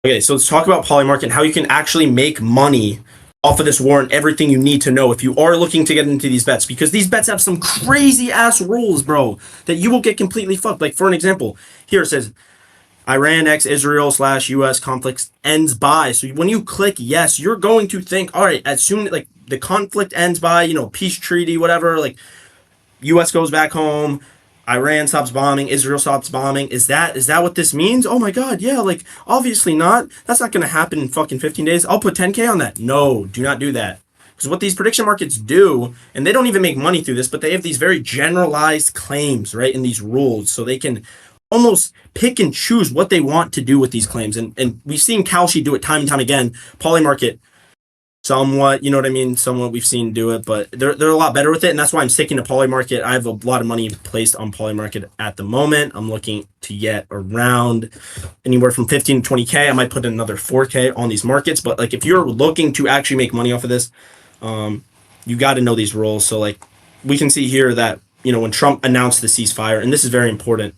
Okay, so let's talk about Polymarket and how you can actually make money off of this war and everything you need to know if you are looking to get into these bets, because these bets have some crazy ass rules, bro, that you will get completely fucked. Like, for an example, here it says Iran x Israel / US conflict ends by. So when you click yes, you're going to think, all right, as soon like the conflict ends by, peace treaty, whatever, like US goes back home, Iran stops bombing, Israel stops bombing. Is that what this means? Oh my god, yeah, like obviously not. That's not gonna happen in fucking 15 days. I'll put 10K on that. No, do not do that. Because what these prediction markets do, and they don't even make money through this, but they have these very generalized claims, right, in these rules. So they can almost pick and choose what they want to do with these claims. And we've seen Kalshi do it time and time again. Polymarket somewhat, you know what I mean? Somewhat we've seen do it, but they're a lot better with it, and that's why I'm sticking to Polymarket. I have a lot of money placed on Polymarket at the moment. I'm looking to get around anywhere from 15 to 20K. I might put another 4K on these markets, but like if you're looking to actually make money off of this, you got to know these rules. So like we can see here that, when Trump announced the ceasefire, and this is very important,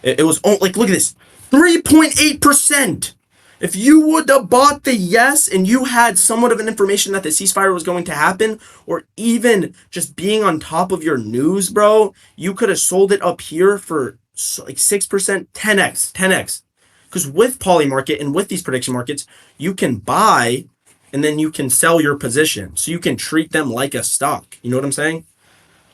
it was like, look at this, 3.8%. If you would have bought the yes and you had somewhat of an information that the ceasefire was going to happen, or even just being on top of your news, bro, you could have sold it up here for like 6%, 10x. Because with Polymarket and with these prediction markets, you can buy and then you can sell your position. So you can treat them like a stock. You know what I'm saying?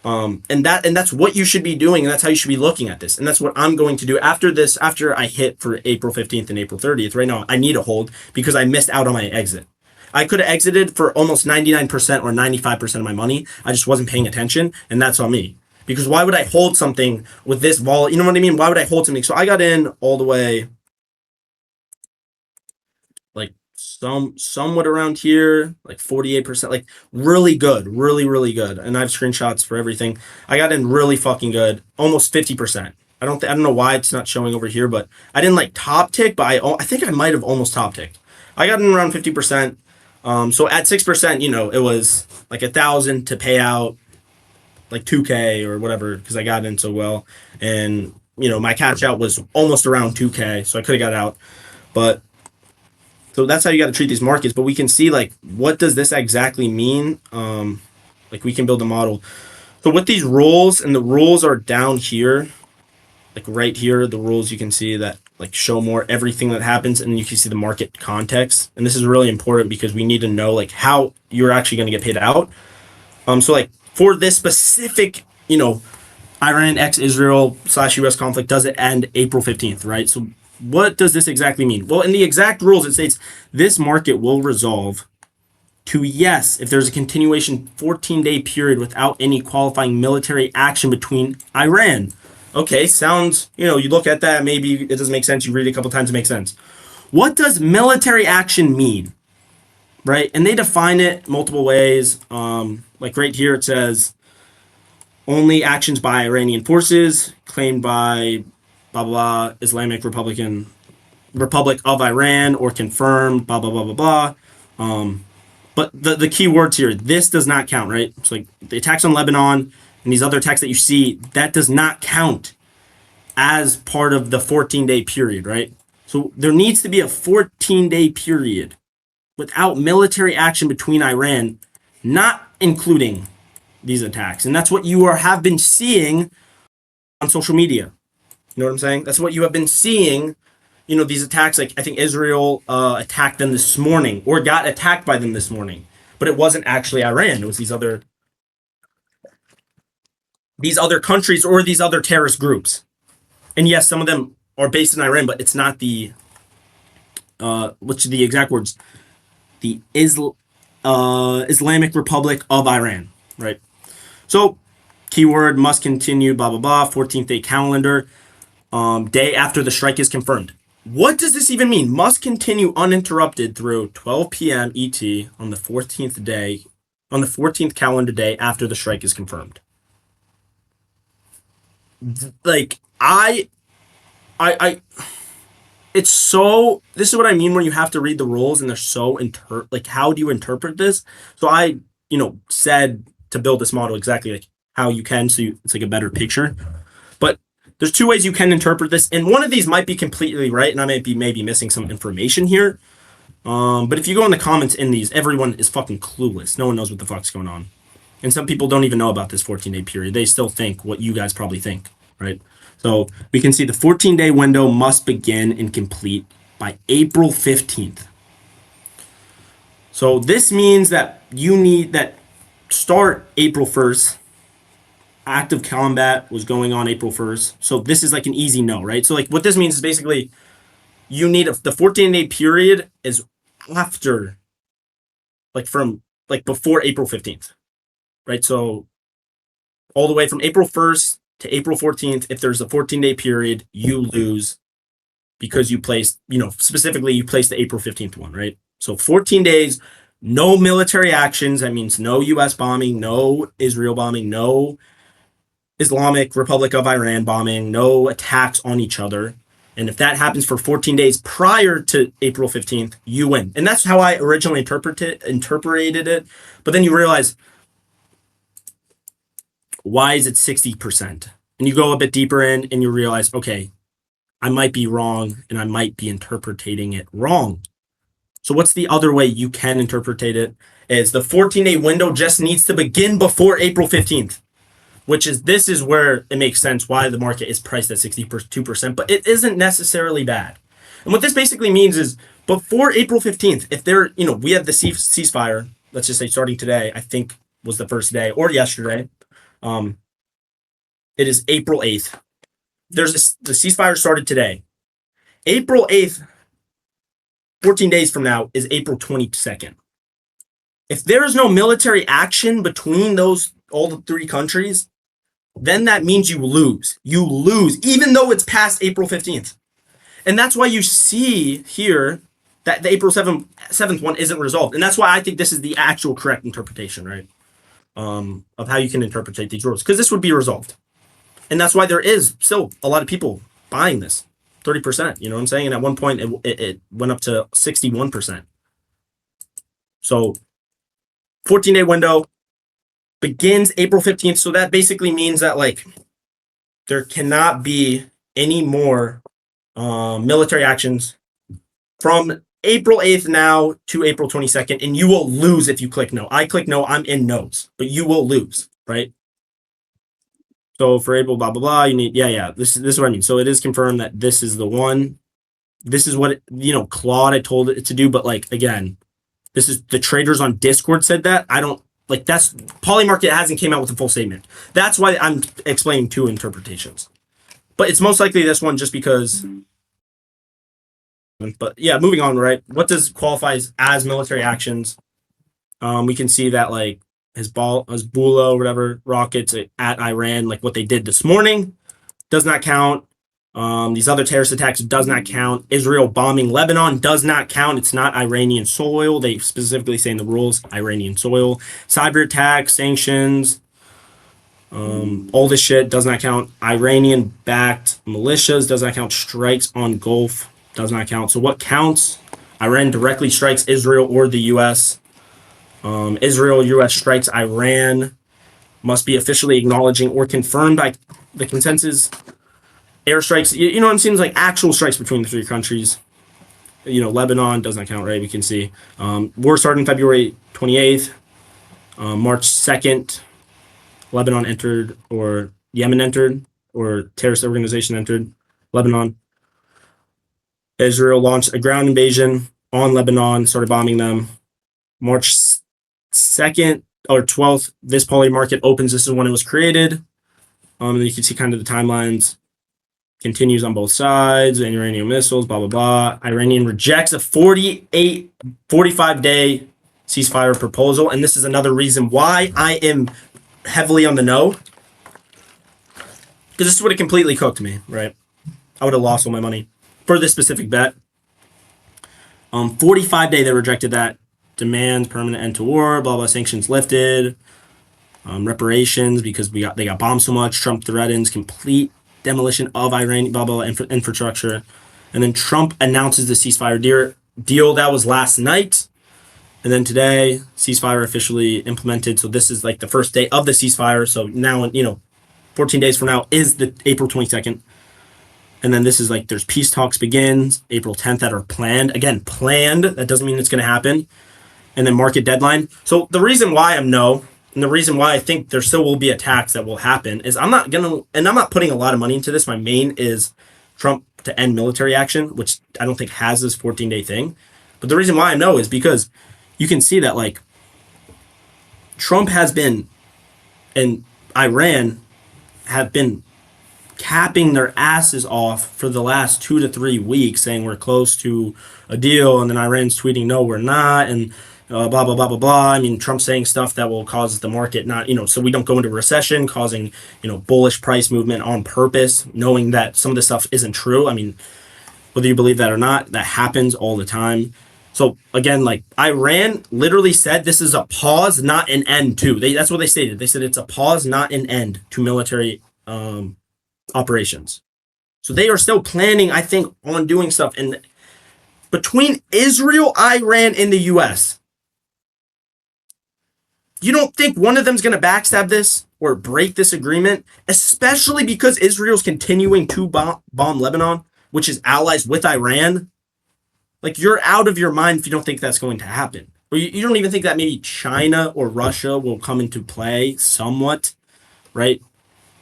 And that's what you should be doing, and that's how you should be looking at this. And that's what I'm going to do after this, after I hit for April 15th and April 30th. Right now, I need a hold because I missed out on my exit. I could have exited for almost 99% or 95% of my money. I just wasn't paying attention, and that's on me. Because why would I hold something with this vol? You know what I mean? Why would I hold something? So I got in all the way, like somewhat around here, like 48%, like really good, really good. And I have screenshots for everything. I got in really fucking good, almost 50%. I don't know why it's not showing over here, but I didn't like top tick, but I think I might have almost top ticked. I got in around 50%. So at 6%, it was like 1,000 to pay out like 2K or whatever, because I got in so well. And my cash out was almost around 2K, so I could have got out. But so that's how you got to treat these markets. But we can see, like, what does this exactly mean? Like, we can build a model. So with these rules, and the rules are down here, like right here, the rules you can see that like show more everything that happens, and you can see the market context. And this is really important because we need to know like how you're actually going to get paid out. So like for this specific, Iran x Israel / US conflict, does it end April 15th, right? So what does this exactly mean? Well, in the exact rules, it states this market will resolve to yes if there's a continuation 14-day period without any qualifying military action between Iran. Okay, sounds, you look at that, maybe it doesn't make sense. You read it a couple times, it makes sense. What does military action mean? Right? And they define it multiple ways. Like right here, it says only actions by Iranian forces claimed by blah, blah, blah, Islamic Republic of Iran, or confirmed, blah, blah, blah, blah, blah. But the key words here, this does not count, right? It's like the attacks on Lebanon and these other attacks that you see, that does not count as part of the 14-day period, right? So there needs to be a 14-day period without military action between Iran, not including these attacks. And that's what you have been seeing on social media. You know what I'm saying? That's what you have been seeing, these attacks. Like I think Israel attacked them this morning, or got attacked by them this morning. But it wasn't actually Iran. It was these other countries or these other terrorist groups. And yes, some of them are based in Iran, but it's not the what's the exact words? The Islamic Republic of Iran, right? So keyword must continue, blah, blah, blah, 14th day calendar. Day after the strike is confirmed. What does this even mean? Must continue uninterrupted through 12 p.m. ET on the 14th calendar day after the strike is confirmed. Like it's so, this is what I mean when you have to read the rules and they're so like, how do you interpret this? So I, said to build this model exactly like how you can, so it's like a better picture. But there's two ways you can interpret this, and one of these might be completely right, and I might be maybe missing some information here. But if you go in the comments in these, everyone is fucking clueless. No one knows what the fuck's going on. And some people don't even know about this 14-day period. They still think what you guys probably think, right? So we can see the 14-day window must begin and complete by April 15th. So this means that you need that start April 1st. Active combat was going on April 1st. So this is like an easy no, right? So like what this means is basically you need the 14-day period is after, like from like before April 15th, right? So all the way from April 1st to April 14th, if there's a 14-day period, you lose because you placed, specifically you placed the April 15th one, right? So 14 days, no military actions. That means no U.S. bombing, no Israel bombing, no Islamic Republic of Iran bombing, no attacks on each other. And if that happens for 14 days prior to April 15th, you win. And that's how I originally interpreted it. But then you realize, why is it 60%? And you go a bit deeper in and you realize, okay, I might be wrong and I might be interpreting it wrong. So what's the other way you can interpret it? Is the 14-day window just needs to begin before April 15th. This is where it makes sense why the market is priced at 62%, but it isn't necessarily bad. And what this basically means is before April 15th, if we have the ceasefire, let's just say starting today, I think was the first day, or yesterday, it is April 8th. The ceasefire started today. April 8th, 14 days from now, is April 22nd. If there is no military action between all the three countries, then that means you lose. You lose, even though it's past April 15th. And that's why you see here that the April 7th one isn't resolved. And that's why I think this is the actual correct interpretation, right? Of how you can interpret these rules. Because this would be resolved. And that's why there is still a lot of people buying this. 30%, you know what I'm saying? And at one point, it went up to 61%. So 14-day window begins April 15th. So that basically means that there cannot be any more military actions from April 8th now to April 22nd. And you will lose if you click no. I click no, I'm in no's, but you will lose, right? So for April, blah, blah, blah, you need, this is what I mean. So it is confirmed that this is the one. This is what, Claude, I told it to do. But again, this is the traders on Discord said that. I don't, that's Polymarket hasn't came out with a full statement. That's why I'm explaining two interpretations. But it's most likely this one just because. But yeah, moving on, right? What does qualifies as military actions? We can see that Hezbollah or whatever rockets at Iran, what they did this morning, does not count. These other terrorist attacks does not count. Israel bombing Lebanon does not count. It's not Iranian soil. They specifically say in the rules, Iranian soil. Cyber attacks, sanctions, all this shit does not count. Iranian-backed militias does not count. Strikes on Gulf does not count. So what counts? Iran directly strikes Israel or the U.S. Israel, U.S. strikes Iran must be officially acknowledging or confirmed by the consensus. Airstrikes, what I'm saying, actual strikes between the three countries. Lebanon does not count, right? We can see. War started February 28th. March 2nd, Lebanon entered, or Yemen entered, or terrorist organization entered Lebanon. Israel launched a ground invasion on Lebanon, started bombing them. March 2nd or 12th, this Polymarket opens. This is when it was created. And you can see kind of the timelines. Continues on both sides, and Iranian missiles, blah, blah, blah. Iranian rejects a 45-day ceasefire proposal. And this is another reason why I am heavily on the no. Because this would have completely cooked me, right? I would have lost all my money for this specific bet. 45-day, they rejected that. Demands permanent end to war, blah, blah, sanctions lifted. Reparations because they got bombed so much. Trump threatens complete demolition of Iranian blah, blah, infrastructure. And then Trump announces the ceasefire deal. That was last night. And then today, ceasefire officially implemented. So this is the first day of the ceasefire. So now, 14 days from now is the April 22nd. And then this is like there's peace talks begins April 10th that are planned. Again, planned. That doesn't mean it's going to happen. And then market deadline. So the reason why I'm no, and the reason why I think there still will be attacks that will happen is I'm not putting a lot of money into this. My main is Trump to end military action, which I don't think has this 14-day thing. But the reason why I know is because you can see that like Trump has been and Iran have been capping their asses off for the last 2 to 3 weeks, saying we're close to a deal, and then Iran's tweeting, no, we're not, and blah, blah, blah, blah, blah. I mean, Trump's saying stuff that will cause the market not, so we don't go into recession, causing, bullish price movement on purpose, knowing that some of this stuff isn't true. I mean, whether you believe that or not, that happens all the time. So again, like Iran literally said this is a pause, not an end to. That's what they stated. They said it's a pause, not an end to military operations. So they are still planning, I think, on doing stuff. And between Israel, Iran, and the U.S., you don't think one of them is going to backstab this or break this agreement, especially because Israel's continuing to bomb Lebanon, which is allies with Iran? Like, you're out of your mind if you don't think that's going to happen. Or you don't even think that maybe China or Russia will come into play somewhat, right?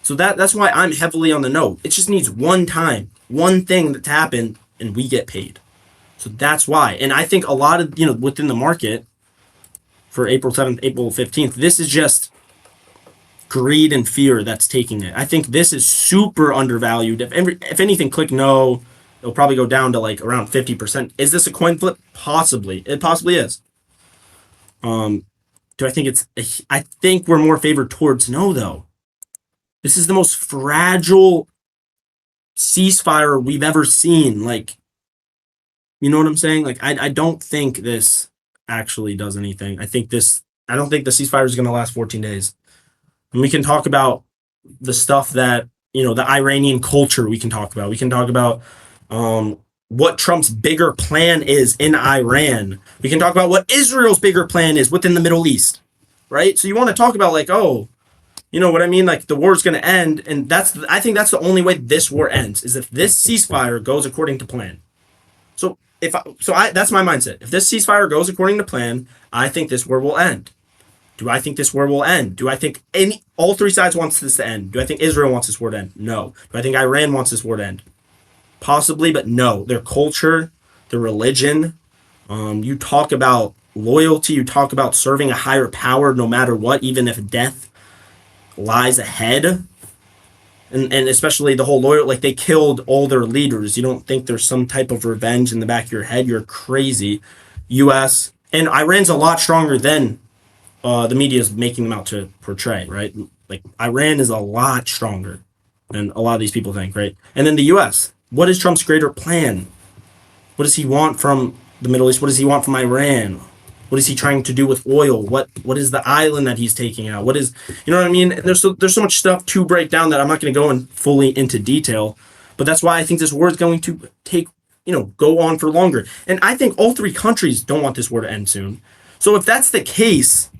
So that's why I'm heavily on the no. It just needs one time, one thing to happen, and we get paid. So that's why. And I think a lot of, within the market for April 7th, April 15th, this is just greed and fear that's taking it. I think this is super undervalued. If anything, click no. It'll probably go down to like around 50%. Is this a coin flip? Possibly. It possibly is. Do I think I think we're more favored towards no, though. This is the most fragile ceasefire we've ever seen. Like, you know what I'm saying? Like, I don't think this actually does anything. I don't think the ceasefire is going to last 14 days. And we can talk about the stuff that, the Iranian culture we can talk about. We can talk about what Trump's bigger plan is in Iran. We can talk about what Israel's bigger plan is within the Middle East, right? So you want to talk about like, oh, you know what I mean? Like the war's going to end. And I think that's the only way this war ends is if this ceasefire goes according to plan. So that's my mindset. If this ceasefire goes according to plan, I think this war will end. Do I think this war will end? Do I think all three sides wants this to end? Do I think Israel wants this war to end? No. Do I think Iran wants this war to end? Possibly, but no. Their culture, their religion, you talk about loyalty, you talk about serving a higher power no matter what, even if death lies ahead. And especially the whole loyal, like they killed all their leaders. You don't think there's some type of revenge in the back of your head? You're crazy. U.S. and Iran's a lot stronger than the media is making them out to portray, right? Like Iran is a lot stronger than a lot of these people think, right? And then the U.S. What is Trump's greater plan? What does he want from the Middle East? What does he want from Iran? What is he trying to do with oil? What is the island that he's taking out? What is, you know what I mean? There's so much stuff to break down that I'm not going to go in fully into detail. But that's why I think this war is going to go on for longer. And I think all three countries don't want this war to end soon. So if that's the case,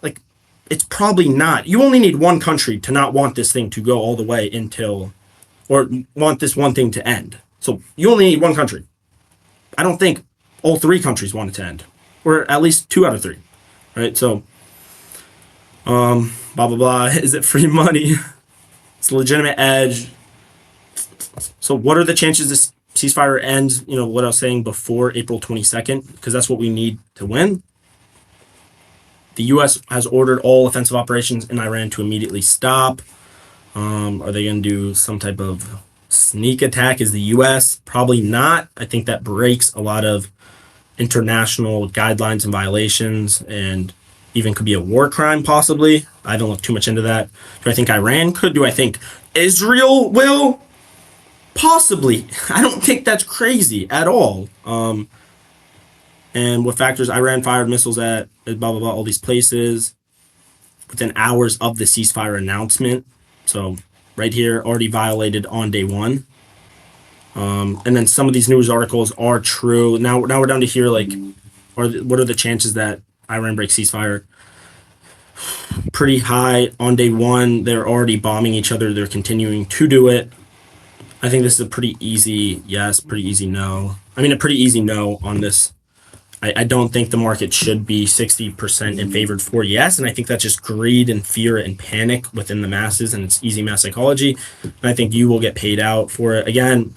like, it's probably not. You only need one country to not want this thing to go all the way or want this one thing to end. So you only need one country. I don't think all three countries want it to end. Or at least 2 out of 3. Right? So, blah, blah, blah. Is it free money? It's a legitimate edge. So what are the chances this ceasefire ends, what I was saying before April 22nd? Because that's what we need to win. The U.S. has ordered all offensive operations in Iran to immediately stop. Are they going to do some type of sneak attack? Is the U.S.? Probably not. I think that breaks a lot of international guidelines and violations and even could be a war crime possibly. I don't look too much into that. Do I think Iran could? Do I think Israel will? Possibly. I don't think that's crazy at all. And what factors Iran fired missiles at blah, blah, blah, all these places within hours of the ceasefire announcement. So right here, already violated on day one. And then some of these news articles are true. Now we're down to here, like, what are the chances that Iran breaks ceasefire? pretty high on day one. They're already bombing each other. They're continuing to do it. I think this is a pretty easy yes, pretty easy no. I mean, a pretty easy no on this. I don't think the market should be 60% in favored for yes. And I think that's just greed and fear and panic within the masses. And it's easy mass psychology. And I think you will get paid out for it. Again,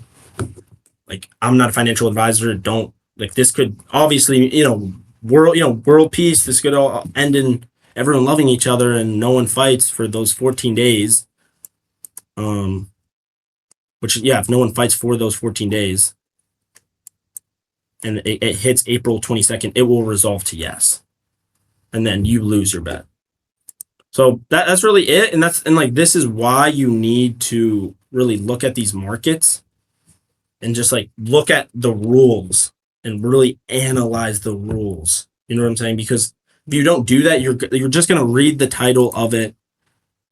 like, I'm not a financial advisor. Don't, like, this could obviously, world peace. This could all end in everyone loving each other and no one fights for those 14 days. Which, yeah, if no one fights for those 14 days and it hits April 22nd, it will resolve to yes. And then you lose your bet. So that's really it. And like, this is why you need to really look at these markets and just like look at the rules and really analyze the rules. You know what I'm saying? Because if you don't do that, you're just going to read the title of it.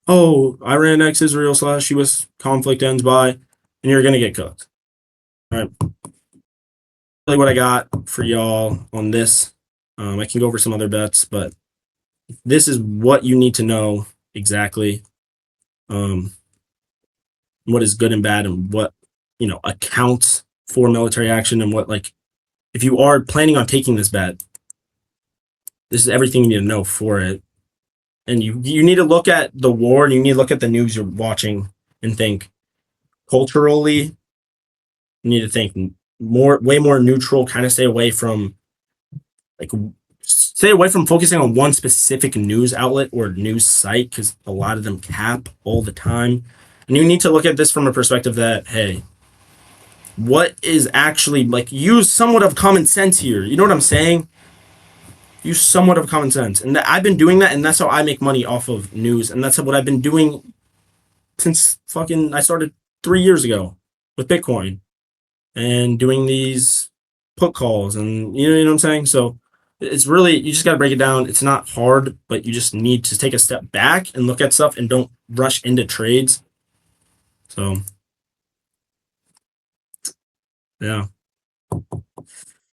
Oh, Iran x Israel / US conflict ends by, and you're going to get cooked. All right. Really what I got for y'all on this. I can go over some other bets, but this is what you need to know exactly. What is good and bad and what, accounts for military action and what, like, if you are planning on taking this bet, this is everything you need to know for it. And you need to look at the war and you need to look at the news you're watching and think culturally. You need to think way more neutral, kind of stay away from focusing on one specific news outlet or news site, because a lot of them cap all the time. And you need to look at this from a perspective that, hey, what is actually, like, use somewhat of common sense here. You know what I'm saying? Use somewhat of common sense. And I've been doing that, and that's how I make money off of news. And that's what I've been doing since I started 3 years ago with Bitcoin and doing these put calls. And you know what I'm saying? So it's really, you just got to break it down. It's not hard, but you just need to take a step back and look at stuff and don't rush into trades. So, yeah.